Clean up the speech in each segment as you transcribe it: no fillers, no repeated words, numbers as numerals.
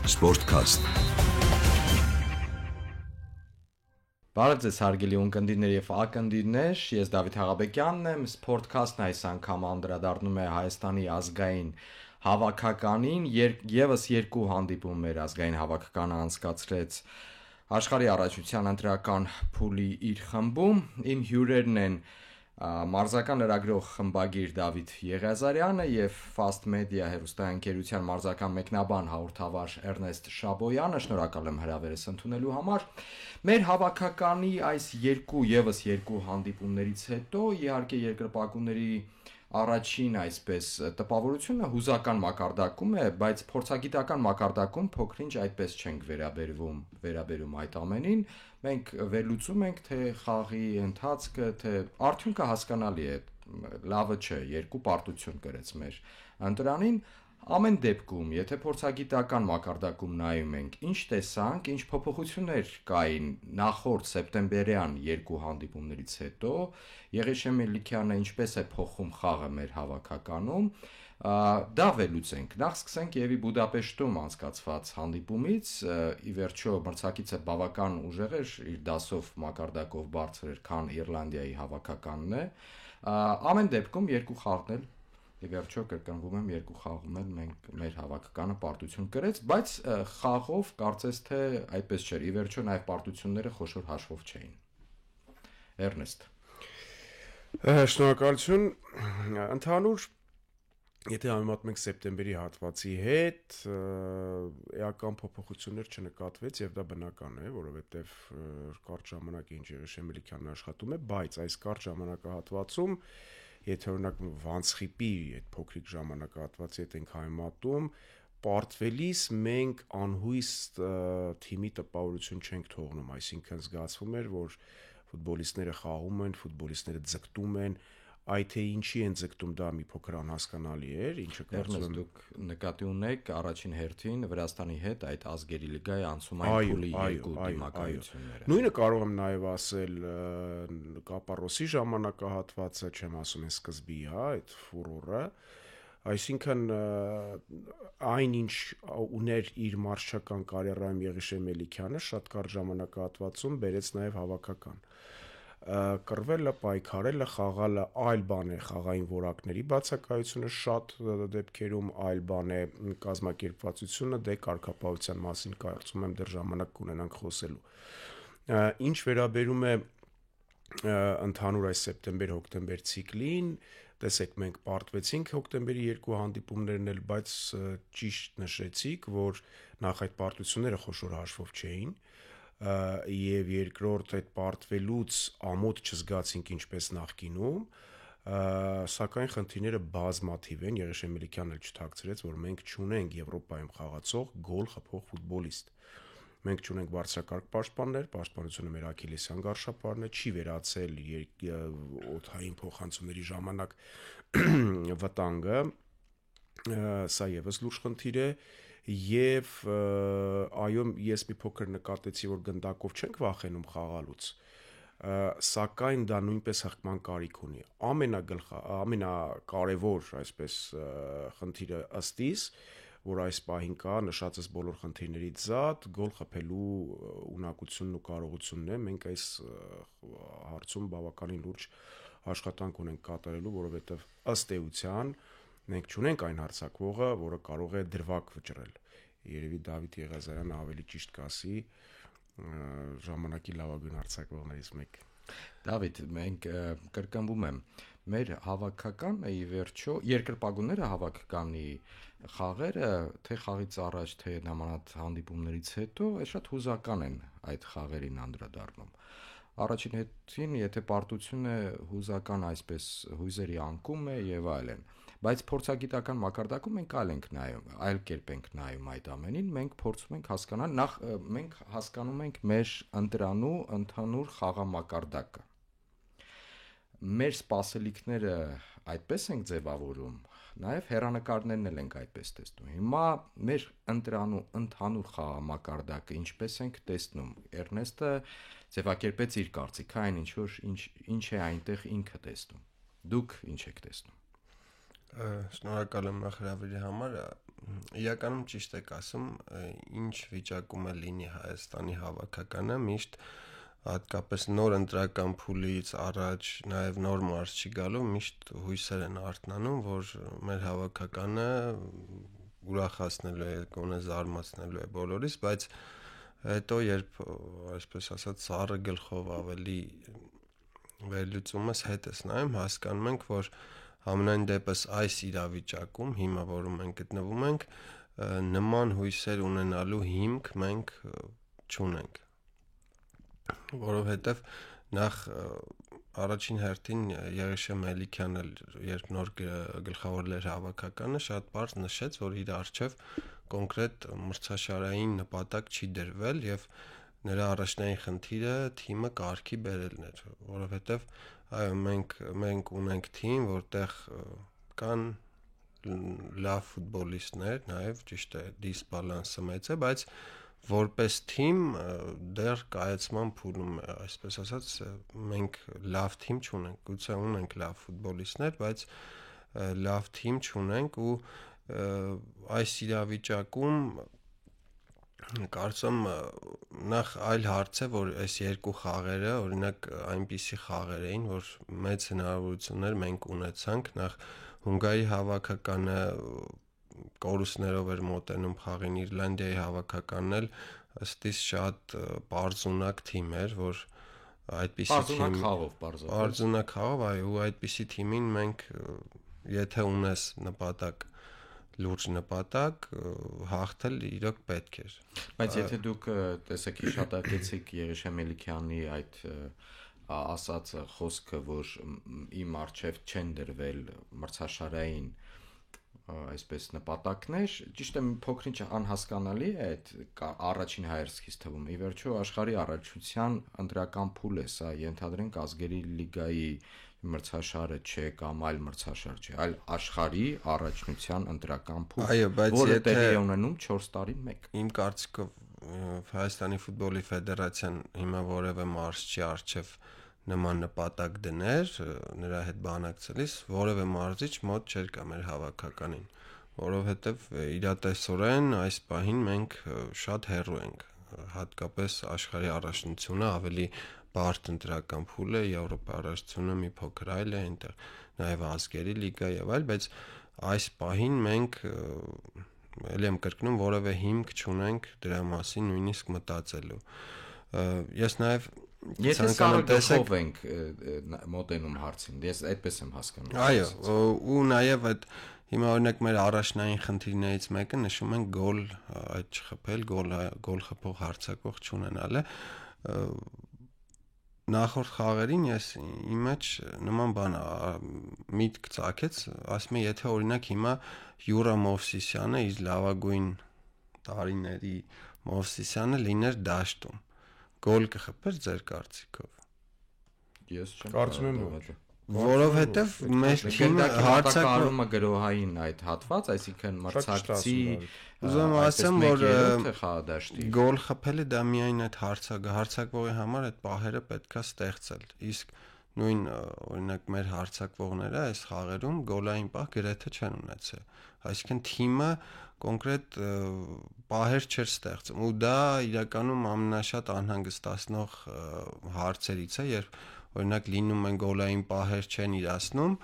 Sportcast. Բարև ձեզ հարգելի ունկնդիրներ եւ ակնդիրներ, ես Դավիթ Աղաբեկյանն եմ, Sportcast-ն այս անգամ անդրադառնում է Հայաստանի ազգային հավաքականին, եւս երկու հանդիպումներ ազգային հավաքականը անցկացրեց աշխարհի առաջության ընտրական փուլի իր խմբում, իմ հյուրերն են մարզական լրագրող խմբագիր Դավիթ Եղիազարյանը եւ Fast Media հեռուստաընկերության մարզական մեկնաբան հաղորդավար Էրնեստ Շաբոյանը, շնորհակալ եմ հրավերս ընդունելու համար։ Մեր հավաքականի այս եւս երկու հանդիպումներից հետո իհարկե երկրպագուների առաջին այսպես տպավորությունը հուզական մակարդակում է, բայց փորձագիտական մակարդակում փոքրինչ այդպես չենք վերաբերում այդ ամենին։ Մենք վերլուծում ենք, թե խաղի ընթացքը, թե արդյունքը հասկանալի է, լավը չէ, երկու պարտություն կրեց մեր ընտրանին։ Ամեն դեպքում, եթե փորձագիտական մակարդակում նայում ենք, ինչ տեսանք, ինչ փոփոխություններ կային նախորդ սեպտեմբերյան երկու հանդիպումներից հետո, Եղիշե Մելիքյանը ինչպես է փոխում խաղը մեր հավաքականում, դա վերլուծենք։ Նախ սկսենք Եվի Բուդապեշտում անցկացված հանդիպումից, ի վերջո մրցակիցը բավական ուժեղ էր, իր դասով մակարդակով բարձր էր, քան Իռլանդիայի հավաքականն է։ Ամեն դեպքում երկու խաղն էլ ի վերջո կրկնվում եմ, երկու խաղում էլ մեր հավաքականը պարտություն կրեց, բայց խաղով կարծես թե այդպես չէր։ Ի վերջո նաև պարտությունները խոշոր հաշվով չէին։ Էրնեստ։ Շնորհակալություն։ Ընդհանուր, եթե համեմատում ենք սեպտեմբերի հատվածի հետ, էական փոփոխություններ չնկատվեց եւ դա բնական է, որովհետեւ կարճ ժամանակ է ինչ Եղիշե Մելիքյանն աշխատում է, բայց այս կարճ ժամանակահատվածում եթե օրինակ Վանցխիպի այդ փոքրիկ ժամանակահատվածի հետ ենք համեմատում, պարտվելիս մենք անհույս թիմի տպավորություն չենք թողնում, այսինքն զգացվում էր, որ ֆուտբոլիստները խաղում են, ֆուտբոլիստները ձգտում են, այդ թե ինչի են ձգտում դա մի փոքր անհասկանալի էր, ինչը կարծում եմ դուք նկատի ունեք առաջին հերթին Վրաստանի հետ այդ ազգերի լիգայի անցումային փուլի երկու դիմակայությունները։ Նույնը կարող եմ նաև ասել Կապարոսի ժամանակահատվածը, չեմ ասում են սկզբի, այդ ֆուրորը, այսինքն այնինչ ուներ իր մարզչական կարիերայում Եղիշե Մելիքյանը շատ կարճ ժամանակահատվածում բերեց նաև հավաքական։ Կռվելը, պայքարելը, խաղալը այլ բան է, խաղային որակների բացակայությունը շատ դեպքերում այլ բան է, կազմակերպվածությունը, դե կարգապահության մասին կարծում եմ դեռ ժամանակ կունենանք խոսելու։ Ինչ վերաբերում է ընդհանուր այս սեպտեմբեր-հոկտեմբեր ցիկլին, տեսեք, մենք պարտվեցինք հոկտեմբերի երկու հանդիպումներն էլ, բայց ճիշտ նշեցիք, որ նախ այդ պարտությունները խոշոր հաշվով չէին, եւ երկրորդ այդ պարտվելուց ամոթ չզգացինք ինչպես նախկինում, սակայն խնդիրները բազմաթիվ են, Եղիշե Մելիքյանն էլ չթաքցրեց, որ մենք չունենք Եվրոպայում խաղացող գոլ խփող ֆուտբոլիստ։ Մենք չունենք բարձրակարգ պաշտպաններ, պաշտպանությունը մեր աքիլեսյան գարշապարն է, չի վերացել օդային փոխանցումների ժամանակ վտանգը, սա եւս լուրջ խնդիր է, եւ այո, ես մի փոքր նկատեցի, որ գնդակով չենք վախենում խաղալուց, սակայն դա նույնպես հղկման կարիք ունի։ Ամենակարևոր, այսպես, խնդիրը ըստ իս, որ այս պահին կա, նշածս բոլոր խնդիրներից զատ, գոլ խփելու ունակությունն ու կարողությունն է, մենք այս հարցում բավականին լուրջ աշխատանք ունենք կատարելու, որովհետև ըստ էության մենք չունենք այն հարձակվողը, որը կարող է դրվագ վճռել։ Երևի Դավիթ Եղիազարյանը ավելի ճիշտ կասի, ժամանակի լավագույն հարձակվողներից մեկը։ Դավիթ, մենք կրկնվում եմ, մեր հավաքականը ի վերջո երկրպագուները հավաքականի խաղերը, թե խաղից առաջ, թե նմանատ հանդիպումներից հետո, շատ հուզական են այդ խաղերին անդրադառնում։ Առաջին հերթին, եթե պարտություն է հուզական այսպես հույզերի անկում է եւ այլն, բայց փորձագիտական մակարդակում մենք այլ կերպ ենք նայում այդ ամենին, մենք փորձում ենք հասկանալ, նախ մենք հասկանում ենք մեր ընտրանու ընդհանուր խաղամակարդակը։ Մեր սպասելիքները այդպես ենք ձևավորում, նաև հեռանկարներն էլ ենք այդպես տեսնում։ Հիմա մեր ընտրանու ընդհանուր խաղամակարդակը ինչպես ենք տեսնում։ Էրնեստը ձևակերպեց իր կարծիքը այն ինչ է այնտեղ ինքը տեսնում։ Դուք ինչ եք տեսնում։ Շնորհակալ եմ նախ հրավերի համար։ իրականում ճիշտ եք ասում, ինչ վիճակում է լինի Հայաստանի հավաքականը, միշտ հատկապես նոր ընտրական փուլից առաջ, նաև նոր մարզչի գալու միշտ հույսեր են արթնանում, որ մեր հավաքականը ուրախացնելու է, գոնե զարմացնելու է բոլորիս, բայց հետո երբ այսպես ասած սառը գլխով ավելի վերլուծումս հետ ես նայում, հասկանում ենք, որ համենայն դեպս այս իրավիճակում, հիմա որում մենք գտնվում ենք, նման հույսեր ունենալու հիմք մենք չունենք, որովհետև նախ առաջին հերթին Եղիշե Մելիքյանը երբ նոր գլխավորել էր հավաքականը, շատ պարզ նշեց, որ իր առջև կոնկրետ մրցաշարային նպատակ չի դրվել եւ նրա առաջնային խնդիրը թիմը կարգի բերելն էր, որովհետև այո, մենք ունենք թիմ, որտեղ կան լավ ֆուտբոլիստներ, նաև ճիշտ է, դիսբալանսը մեծ է, բայց որպես թիմ դեռ կայացման փուլում է, այսպես ասած, մենք լավ թիմ չունենք, գուցե ունենք լավ ֆուտբոլիստներ, բայց լավ թիմ չունենք ու այս իրավիճակում կարծում նախ այլ հարց է, որ այս երկու խաղերը, օրինակ այնպիսի խաղեր էին, որ մեծ հնարավորություններ մենք ունեցանք, նախ Հունգարիայի հավաքականը կորուստներով էր մոտենում խաղին, Իռլանդիայի հավաքականն էլ ըստ իս շատ պարզունակ թիմ էր, որ այդպիսի թիմ պարզունակ խաղով, այո, ու այդպիսի թիմին մենք եթե ունես նպատակ լուրջ նպատակ հաղթել իրոք պետք էր։ Բայց եթե դուք տեսեք հիշատակեցիք Եղիշե Մելիքյանի այդ ասածը խոսքը, որ իմ առջև չեն դրվել մրցաշարային այսպես նպատակներ, ճիշտ է փոքրինչ անհասկանալի է այդ առաջին հայերցքից թվում։ Ի վերջո աշխարհի առաջնության ընտրական փուլ է սա, ենթադրենք ազգերի լիգայի մրցաշարը չէ կամ այլ մրցաշար չէ, այլ աշխարհի առաջնության ընտրական փուլ, որը տեղի է ունենում 4 տարին մեկ։ Իմ կարծիքով Հայաստանի ֆուտբոլի ֆեդերացիան հիմա որևէ մարզչի առջև նման նպատակ դներ, նրա հետ բանակցելիս որևէ մարզիչ մոտ չէր կա մեր հավաքականին, որովհետև իրատեսորեն այս պահին մենք շատ հեռու ենք, հատկապես աշխարհի առաջնությունը ավելի բարդ ընտրական փուլ է, Եվրոպա առաջնությունը մի փոքր այլ է, այնտեղ նաև ազգերի լիգա եւ այլ, բայց այս պահին մենք ելի եմ կրկնում որևէ հիմք չունենք դրա մասին նույնիսկ մտածելու։ Ես նաև Եթե սառը գլխով ենք մոտենում հարցին, ես այդպես եմ հասկանում։ Այո, ու նաև այդ հիմա օրինակ մեր առաջնային խնդիրներից մեկը նշում են գոլ այդ չխփել, գոլ խփող հարձակվող չունենալը։ Նախորդ խաղերին ես իմ մեջ նման բան միտք ծագեց, ասում եմ, եթե օրինակ հիմա Յուրա Մովսիսյանը իր լավագույն տարիների Մովսիսյանը լիներ դաշտում, գոլ կխփեր ձեր կարծիքով։ Ես չեմ կարծում եմ որովհետև մեր թիմը հարձակվումը գրոհային այդ հատված, այսինքն մրցակցի ուզում ասեմ, որ խաղադաշտի գոլ խփելը դա միայն այդ հարձակվողի համար այդ պահերը պետքա ստեղծել։ Իսկ նույն օրինակ մեր հարձակվողները այս խաղերում գոլային պահ գրեթե չեն ունեցել։ Այսինքն թիմը կոնկրետ պահեր չէր ստեղծում ու դա իրականում ամենաշատ անհանգստացնող հարցերից է, երբ օրինակ լինում են գոլային պահեր չեն իրացնում,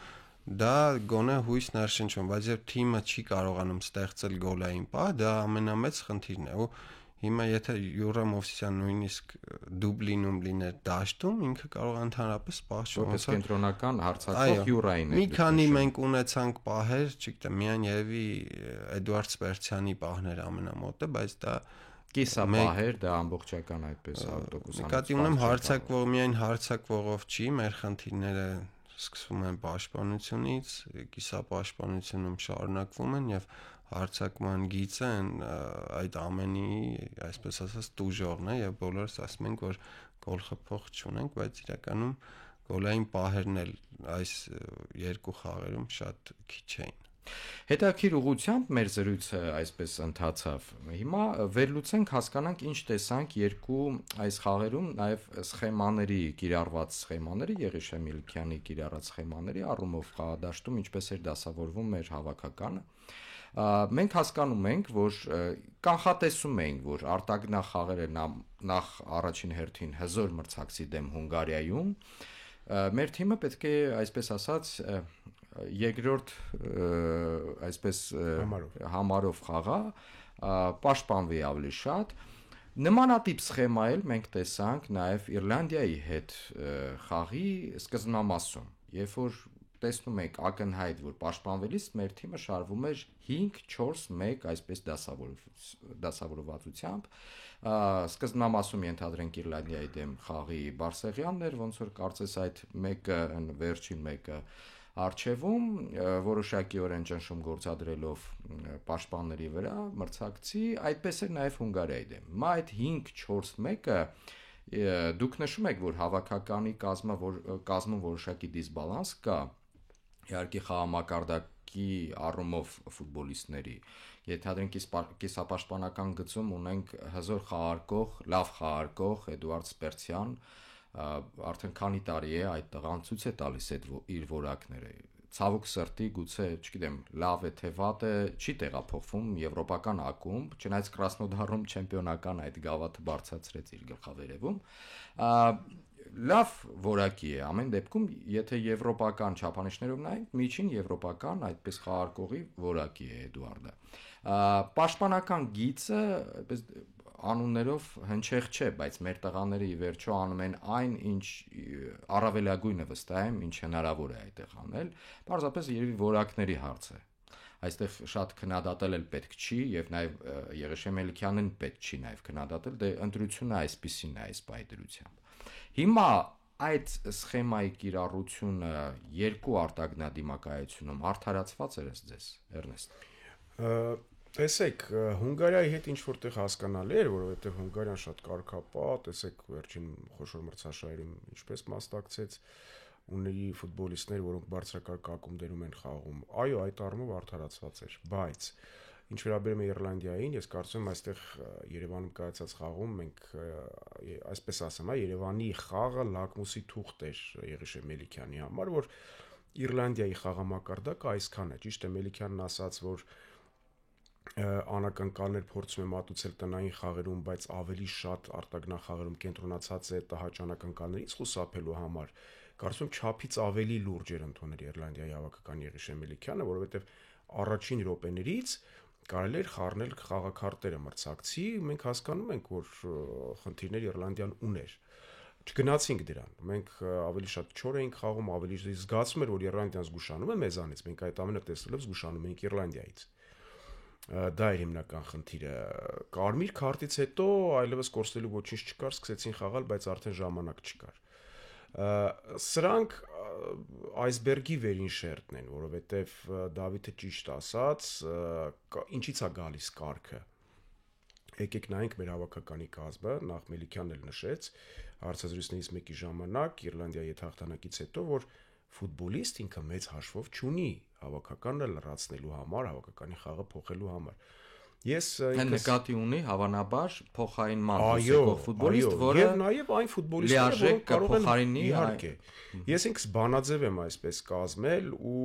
դա գոնե հույս ներշնչում, բայց երբ թիմը չի կարողանում ստեղծել գոլային պահ, դա ամենամեծ խնդիրն է ու հիմա եթե Յուրա Մովսիսյան նույնիսկ դուբլինում լիներ դաշտում, ինքը կարող ընդհանրապես պահ որպես կենտրոնական հարձակվող Յուրային է։ Մի քանի մենք ունեցանք պահեր, չգիտեմ, միայն երևի Էդուարդ Սպերցյանի պահներ ամենամոտը, բայց դա կիսապահեր, դա ամբողջական այդպես 100%։ Նկատի ունեմ հարձակվող միայն հարձակվողով չի, մեր խնդիրները սկսվում են պաշտպանությունից, կիսապաշտպանությունում շարունակվում են եւ հարձակման գիծը այդ ամենի, այսպես ասած, տուժողն է եւ բոլորս ասում ենք, որ գոլ խփող չունենք, բայց իրականում գոլային պահերն էլ այս երկու խաղերում շատ քիչ էին։ Հետաքրքիր ուղղությամբ մեր զրույցը այսպես ընթացավ։ Հիմա վերլուծենք, հասկանանք ինչ տեսանք երկու այս խաղերում, նաև սխեմաների, կիրառված սխեմաների, Եղիշե Մելիքյանի կիրառած սխեմաների առումով խաղադաշտում ինչպես էր դասավորվում մեր հավաքականը։ Մենք հասկանում ենք, որ կանխատեսում ենք, որ արտագնախաղերը նախ առաջին հերթին հզոր մրցակցի դեմ Հունգարիայում մեր թիմը պետք է, այսպես ասած, երկրորդ այսպես համարով խաղա, պաշտպանվի ավելի շատ։ Նմանատիպ սխեմա էլ մենք տեսանք նաև Իռլանդիայի հետ խաղի սկզբնամասում, երբ որ տեսնում եք ակնհայտ, որ պաշտպանվելիս մեր թիմը շարվում էր 5-4-1 այսպես դասավորվածությամբ, սկզբնամասում ենթադրենք Իռլանդիայի դեմ խաղի Բարսեղյաններ, ոնց որ կարծես այդ մեկը վերջին մեկը արչեվում որոշակիորեն ճնշում գործադրելով պաշտպանների վրա մրցակցի, այդպես էր նաև Հունգարիայի դեմ։ Հիմա այդ 5-4-1-ը դուք նշում եք, որ հավաքականի կազմում որոշակի դիսբալանս կա, իհարկե խաղամակարդակի առումով ֆուտբոլիստների, ենթադրենք կիսապաշտպանական գծում ունենք հզոր խաղարկող, լավ խաղարկող Էդուարդ Սպերցյան, արդեն քանի տարի է այդ տղան ցույց է տալիս իր որակները։ Ցավոք սրտի, գուցե, չգիտեմ, լավ է թե վատ է, չի տեղափոխվում եվրոպական ակումբ, չնայած Կրասնոդարում չեմպիոնական այդ գավաթը բարձրացրեց իր գլխավերևում։ Լավ որակի է, ամեն դեպքում, եթե եվրոպական չափանիշներով նայենք, միջին եվրոպական այդպես խաղարկողի որակի է Էդուարդը։ Պաշտպանական գիծը, այպես անուններով հնչեղ չէ, բայց մեր տղաները ի վերջո անում են այն, ինչ առավելագույնը վստահ եմ, ինչ հնարավոր է այդտեղ անել, պարզապես երևի որակների հարց է։ Այստեղ շատ քննադատել էլ պետք չի, եւ նաեւ Եղիշե Մելիքյանին պետք չի նաեւ քննադատել, դե ընտրությունը այսպեսին է այս պայդրությամբ։ Հիմա այդ սխեմայի կիրառությունը երկու արտագնադիմակայությունում արդարացված էր ձեզ, Էրնեստ։ Տեսեք, Հունգարիայի հետ ինչ որտեղ հասկանալի էր, որովհետև Հունգարիան շատ կարգապահ, տեսեք վերջին խոշոր մրցաշարերում ինչպես մասնակցեց, ունի ֆուտբոլիստներ, որոնք բարձրակարգ ակումբներում են խաղում։ Այո, այդ առումով արդարացված էր, բայց ինչ վերաբերում է Իռլանդիային, ես կարծում եմ այստեղ Երևանում կայացած խաղում մենք այսպես ասեմ, Երևանի խաղը լակմուսի թուղթ էր Եղիշե Մելիքյանի համար, որ Իռլանդիայի խաղամակարդակը այսքան է։ Ճիշտ է, Մելիքյանն ասաց, որ անակնկալներ փորձում է մատուցել տնային խաղերում, բայց ավելի շատ արտագնախաղերում կենտրոնացած է տհաճ անակնկալներից խուսափելու համար։ Կարծում եմ չափից ավելի լուրջ էր ընդունել Իռլանդիայի հավաքական Եղիշե Մելիքյանը, որովհետև առաջին րոպեներից կարելի էր խառնել խաղաքարտերը մրցակցի, մենք հասկանում ենք, որ խնդիրներ Իռլանդիան ուներ։ Չգնացինք դրան։ Մենք ավելի շատ չոր էինք խաղում, ավելի զգացում էր, որ Իռլանդիան զգուշանում է մեզանից, մենք այդ ամենը տեսնելով զգուշանում էինք Իռլանդիայից։ Դա էր հիմնական խնդիրը։ Կարմիր քարտից հետո այլևս կորցնելու ոչինչ չկար, սկսեցին խաղալ, բայց արդեն ժամանակ չկար։ Սրանք այսբերգի վերին շերտն են, որովհետև Դավիթը ճիշտ ասաց, ինչից է գալիս կարգը։ Եկեք նայենք մեր հավաքականի կազմը, նախ Մելիքյանն էլ նշեց հարցազրույցներից մեկի ժամանակ Իռլանդիայի հետ հաղթանակից հետո, որ ֆուտբոլիստ ինքը մեծ հաշվով չունի հավաքականը լրացնելու համար, հավաքականի խաղը փոխելու համար։ Ես նկատի ունի հավանաբար փոխարինման ոսեկող ֆուտբոլիստ, որը եւ նաեւ այն ֆուտբոլիստները, որոնք կարող են փոխարինի, իհարկե։ Ես ինքս բանաձև եմ այսպես կազմել ու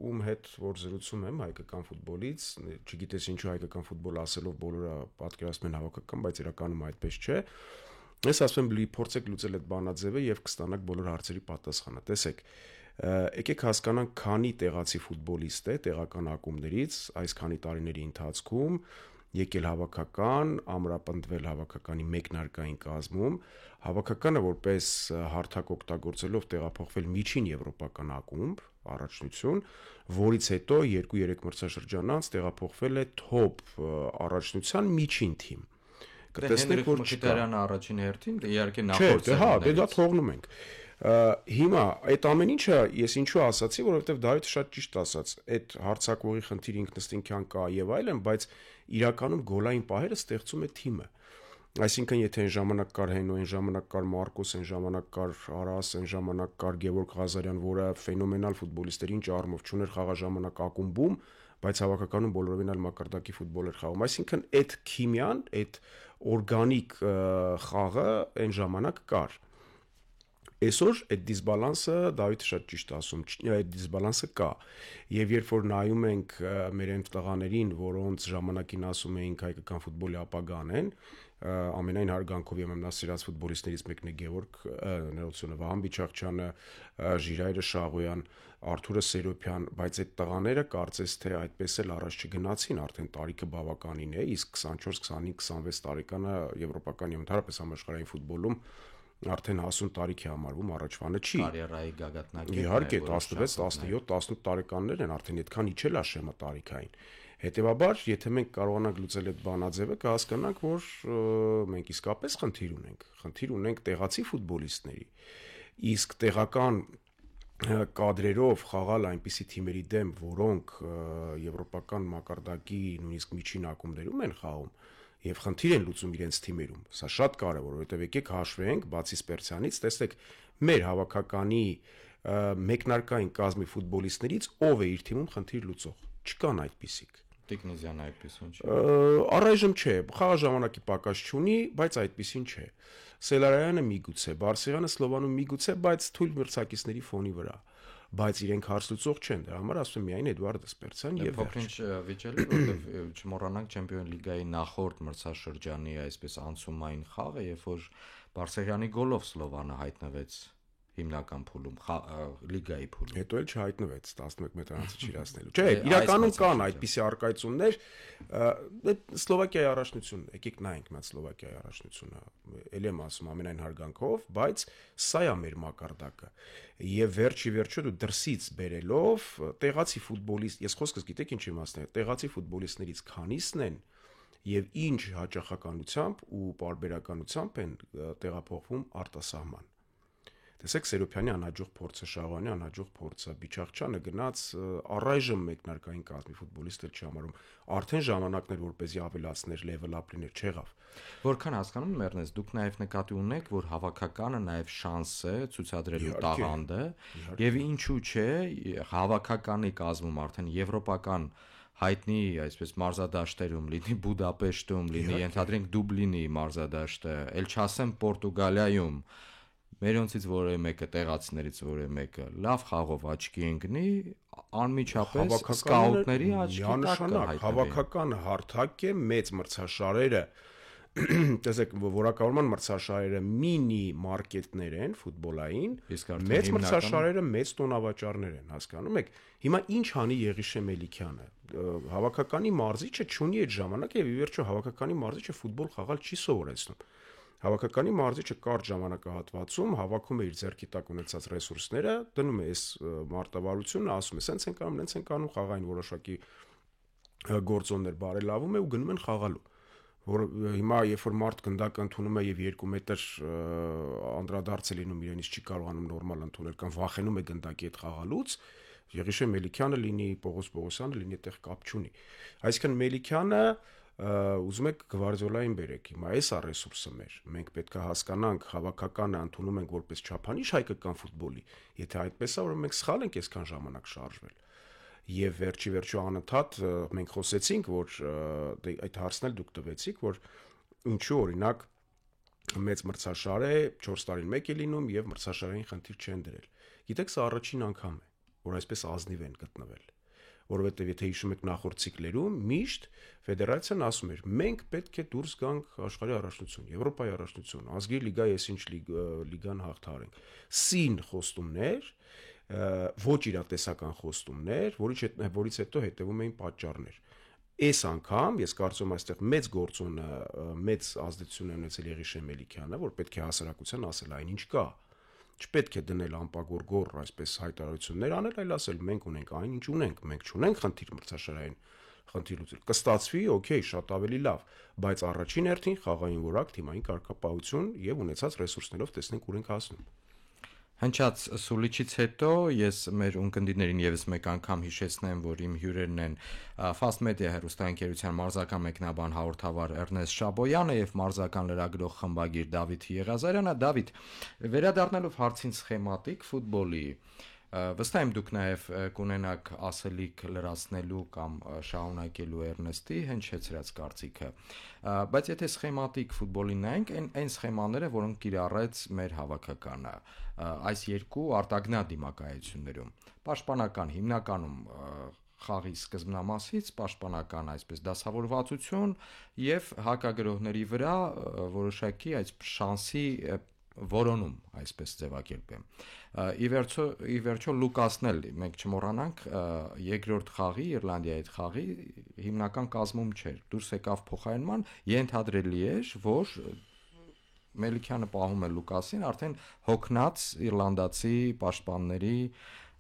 ում հետ որ զրուցում եմ հայկական ֆուտբոլից, չգիտես ինչու հայկական ֆուտբոլ ասելով բոլորը պատկերացնում են հավաքական, բայց իրականում այդպես չէ։ Ես ասում եմ, փորձեք լուծել այդ բանաձևը եւ կստանաք բոլոր հարցերի պատասխանը։ Տեսեք, եկեք հասկանանք, քանի տեղացի ֆուտբոլիստ է տեղական ակումբներից այս քանի տարիների ընթացքում եկել հավաքական, ամրապնդվել հավաքականի մեկնարկային կազմում, հավաքականը որպես հարթակ օգտագործելով տեղափոխվել միջին եվրոպական ակումբ, առաջնություն, որից հետո 2-3 մրցաշրջան անց տեղափոխվել է top առաջնության միջին թիմ։ Կտեսնենք, որ Մխիթարյանը առաջին հերթին, իհարկե նախորդ Չէ, դե դա թողնում ենք։ Հիմա այդ ամեն ինչը ես ինչու ասացի, որովհետև Դավիթը շատ ճիշտ ասաց, այդ հարցակողի խնդիրը ինքնըստինքյան կա եւ այլն, բայց իրականում գոլային պահերը ստեղծում է թիմը։ Այսինքն, եթե այն ժամանակ կար Հենո, այն ժամանակ կար Մարկոս, այն ժամանակ կար Արաս, այն ժամանակ կար Գևորգ Ղազարյան, որը ֆենոմենալ ֆուտբոլիստ էր, ինչ առումով չուներ խաղաժամանակ ակումբում, բայց հավաքականում բոլորովին այլ մակարդակի ֆուտբոլ էր խաղում։ Այսինքն, այդ քիմիան, այդ օրգանիկ խաղը այն ժամանակ կար։ Այսօր այդ դիսբալանսը Դավիթը շատ ճիշտ ասում, այդ դիսբալանսը կա։ Եվ երբ որ նայում ենք մեր այն տղաներին, որոնց ժամանակին ասում էինք հայկական ֆուտբոլի ապագան են, ամենայն հարգանքով եմ նա սիրած ֆուտբոլիստներից մեկն է Գևորգ Նելսոնը, Վահան Բիչախչյանը, Ժիրայրը Շաղոյան, Արթուրը Սերոփյան, բայց այդ տղաները կարծես թե այդպես էլ առաջ չգնացին, արդեն տարիքը բավականին է, իսկ 24, 25, 26 տարեկանը եվրոպական եւ ընդհանրապես համաշխարհային ֆուտբոլում արդեն հասուն տարիքի համարվում, առաջվանը չի։ Կարիերայի գագաթնակետն է։ Իհարկե 16, 17, 18 տարեկաններ են, արդեն այդքան իջել է շեմը տարիքային։ Հետևաբար, եթե մենք կարողանանք լուծել այդ բանաձևը, կհասկանանք, որ մենք իսկապես խնդիր ունենք տեղացի ֆուտբոլիստների։ Իսկ տեղական կադրերով խաղալ այնպիսի թիմերի դեմ, որոնք եվրոպական մակարդակի նույնիսկ միջին ակումբներում են խաղում եւ խնդիր են լուծում իրենց թիմերում։ Սա շատ կարեւոր է, որովհետեւ եկեք հաշվենք, բացի Սպերցյանից, տեսեք մեր հավաքականի մեկնարկային կազմի ֆուտբոլիստներից ով է իր թիմում խնդիր լուծող։ Չկան այդպիսիք։ Տիկնիզյանը այդպեսին չէ։ Առայժմ չէ, խաղա ժամանակի պակաս չունի, բայց այդպիսին չէ։ Սելարայանը միգուցե, Բարսեղյանը Սլովանում միգուցե, բայց թույլ մրցակիցների ֆոնի վրա։ Բայց իրենք հարց լուծող չեն, դրա համար ասում եմ միայն Էդվարդ Սպերցյան եւ փոքրինչ վիճելի, որովհետեւ չմոռանանք Չեմպիոն լիգայի նախորդ մրցաշրջանի այսպես անցումային խաղը, երբ որ Բարսեղյանի գոլով Սլովանը հայտնվեց հիմնական փուլում, լիգայի փուլում։ Հետո էլ չհայտնվեց 11 մետրանացը չիրացնելու։ Չէ, իրականում կան այդպիսի արկայություններ, Սլովակիայի առաջնությունն, եկեք նայենք մատ Սլովակիայի առաջնությունը, ել եմ ասում ամենայն հարգանքով, բայց սա է մեր մակարդակը։ Եվ վերջի դու դրսից բերելով տեղացի ֆուտբոլիստ, ես խոսքս գիտեք ինչ իմաստն է, տեղացի ֆուտբոլիստներից քանիսն են եւ ինչ հաճախականությամբ ու պարբերականությամբ են տեղափոխվում արտասահման։ Տեսեք Սերոփյանի անհաջող փորձը, Շաղոյանի անհաջող փորձը, Բիչախչյանը գնաց առայժմ մեկնարկային կազմի ֆուտբոլիստ չի համարում, արդեն ժամանակներ որպեսզի ավելացներ, level up լիներ, չեղավ։ Որքան հասկանում եմ, Էրնեստ, դուք նաև նկատի ունեք, որ հավաքականը նաև շանս է ցուցադրելու տաղանդը, եւ ինչու՞ չէ, հավաքականի կազմում արդեն եվրոպական հայտնի այսպես մարզադաշտերում լինի Բուդապեշտում, լինի ենթադրենք Դուբլինի մարզադաշտը, ել չասեմ Պորտուգալիայում մերոնցից որևէ մեկը տեղացիներից որևէ մեկը լավ խաղով աչքի ընկնի, անմիջապես սկաուտների աչքի տակ կհայտնվի։ Հավաքականը հարթակ է, մեծ մրցաշարերը, տեսեք, որակավորման մրցաշարերը մինի մարքետներ են ֆուտբոլային, մեծ մրցաշարերը մեծ տոնավաճառներ են, հասկանում եք։ Հիմա ինչ անի Եղիշե Մելիքյանը։ Հավաքականի մարզիչը չունի այդ ժամանակը եւ ի վերջո հավաքականի մարզիչը ֆուտբոլ խաղալ չի սովորեցնում։ Հավաքականի մարզիչը կարճ ժամանակահատվածում հավաքում է իր ձեռքի տակ ունեցած ռեսուրսները, դնում է այս մարտավարությունը, ասում է, սենց ենք անում, նենց ենք անում, խաղային որոշակի գործոններ բարելավում է ու գնում են խաղալու։ Որ հիմա երբ որ մարդ գնդակ ընդունում է եւ 2 մետր անդրադարձ է լինում իրենից չի կարողանում նորմալ ընդունել կամ վախենում է գնդակի հետ խաղալուց, Եղիշե Մելիքյանը լինի, Պողոս Պողոսյանը լինի, այդտեղ կապ չունի։ Այսինքն Մելիքյանը ուզում եք Գվարդիոլային բերեք, հիմա այս է ռեսուրսը մեր։ Մենք պետք է հասկանանք հավաքականը ընդունում ենք որպես չափանիշ հայկական ֆուտբոլի, եթե այդպես է, որ մենք սխալ ենք այսքան ժամանակ շարժվել։ Եվ վերջի անընդհատ մենք խոսեցինք, որ այդ հարցն էլ դուք տվեցիք, որ ինչու օրինակ մեծ մրցաշար է 4 տարին մեկ է լինում եւ մրցաշարային խնդիր չեն դրել։ Գիտեք, սա առաջին անգամ է, որ այսպես ազնիվ են գտնվել։ Որովհետև եթե հիշում եք նախորդ ցիկլերում միշտ ֆեդերացիան ասում էր մենք պետք է դուրս գանք աշխարհի առաջնություն, Եվրոպայի առաջնություն, ազգի լիգա, ես ինչ լիգան հաղթարենք։ Սին խոստումներ, ոչ իրատեսական խոստումներ, որից հետո հետևում էին պատճառներ։ Այս անգամ ես կարծում եմ այստեղ մեծ գործոնը, մեծ ազդեցություն է ունեցել Եղիշե Մելիքյանը, որ պետք է հասարակության ասել այն ինչ կա։ Չպետք է դնել ամպագոր այսպես հայտարարություններ անել, այլ ասել մենք ունենք այն ինչ ունենք, մենք չունենք խնդիր մրցաշարային խնդիր լուծել։ Կստացվի, օքեյ, շատ ավելի լավ, բայց առաջին հերթին խաղային որակ, թիմային կարգապահություն եւ ունեցած ռեսուրսներով տեսնենք ուր ենք հասնում։ Հնչած սուլիչից հետո ես մեր ունկնդիրներին եւս մեկ անգամ հիշեցնեմ, որ իմ հյուրերն են Fast Media հեռուստաընկերության մարզական մեկնաբան հաղորդավար Էրնեստ Շաբոյանը եւ մարզական լրագրող խմբագիր Դավիթ Եղազարյանը։ Դավիթ, վերադառնալով հարցին սխեմատիկ ֆուտբոլի, Վստահ եմ դուք նաև կունենաք ասելիք լրացնելու կամ շահունակելու Էրնեստի հնչեցրած կարծիքը, բայց եթե սխեմատիկ ֆուտբոլին նայենք, այն սխեմաները, որոնք կիրառեց մեր հավաքականը այս երկու արտագնա դիմակայություններում, պաշտպանական հիմնականում խաղի սկզբնամասից պաշտպանական այսպես դասավորվածություն եւ հակագրողների վրա որոշակի այս շանսի որոնում, այսպես ձևակերպեմ։ Ի վերջո Լուկասն էլ մենք չմոռանանք երկրորդ խաղի Իռլանդիայի հետ խաղի հիմնական կազմում չէր։ Դուրս եկավ փոխարինման, ենթադրելի էր, որ Մելիքյանը պահում է Լուկասին արդեն հոգնած իռլանդացի պաշտպանների